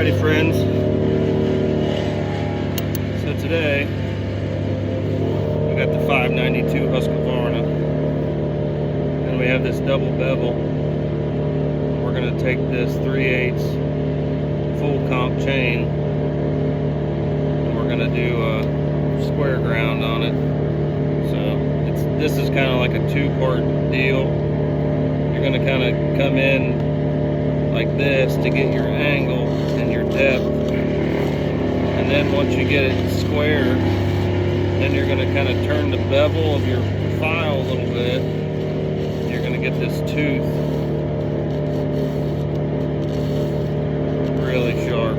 Alrighty friends, so today we got the 592 Husqvarna and we have this double bevel. We're going to take this 3/8 full comp chain and we're going to do a square ground on it. So this is kind of like a two-part deal. You're going to kind of come in like this to get your angle and your depth, and then once you get it square, then you're going to kind of turn the bevel of your file a little bit. You're going to get this tooth really sharp.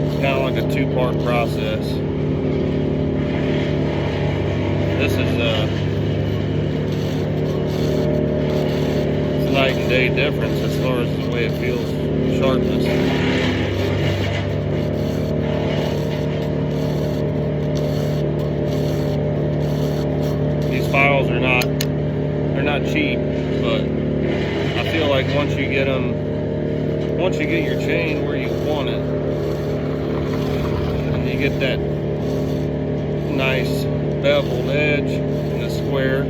It's kind of like a two-part process. This is night and day difference as far as the way it feels, sharpness. These files are they're not cheap, but I feel like once you get your chain where you want it, and you get that nice beveled edge in the square,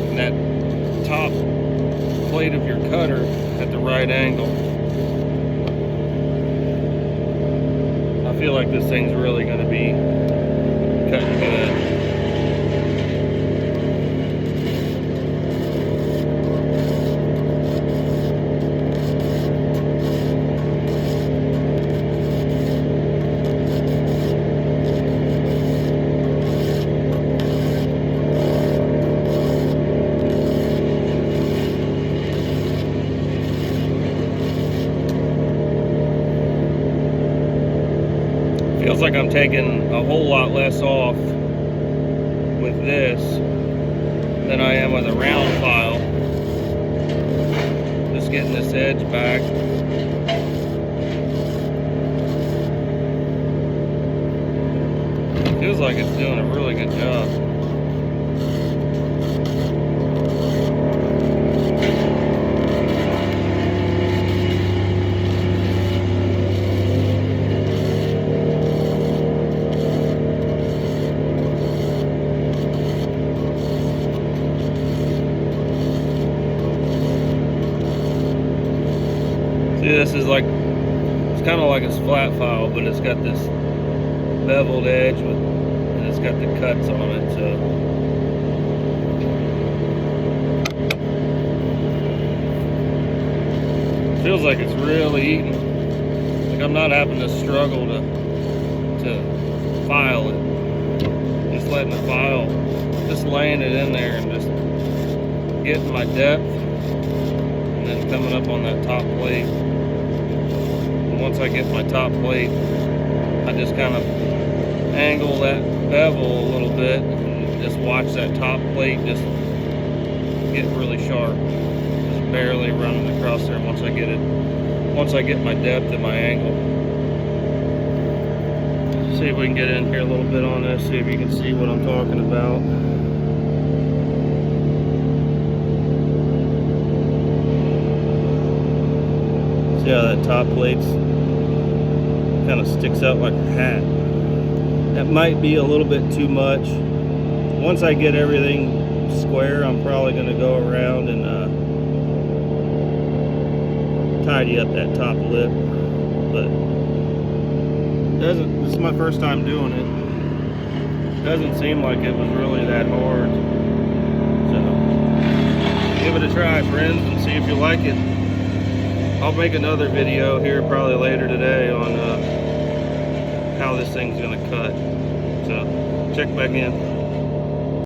and that top plate of your cutter at the right angle, I feel like this thing's really going to be cutting good. Feels like I'm taking a whole lot less off with this than I am with a round file. Just getting this edge back. Feels like it's doing a really good job. See, this is like, it's kind of like a flat file, but it's got this beveled edge and it's got the cuts on it, so. Feels like it's really eating. Like I'm not having to struggle to file it. Just letting the file, just laying it in there and just getting my depth and then coming up on that top plate. Once I get my top plate, I just kind of angle that bevel a little bit and just watch that top plate just get really sharp. Just barely running across there once I get my depth and my angle. See if we can get in here a little bit on this, see if you can see what I'm talking about. See how that top plate's kind of sticks out like a hat. That might be a little bit too much. Once I get everything square, I'm probably going to go around and tidy up that top lip. But this is my first time doing it. Doesn't seem like it was really that hard. So give it a try, friends, and see if you like it. I'll make another video here probably later today on how this thing's gonna cut. So check back in.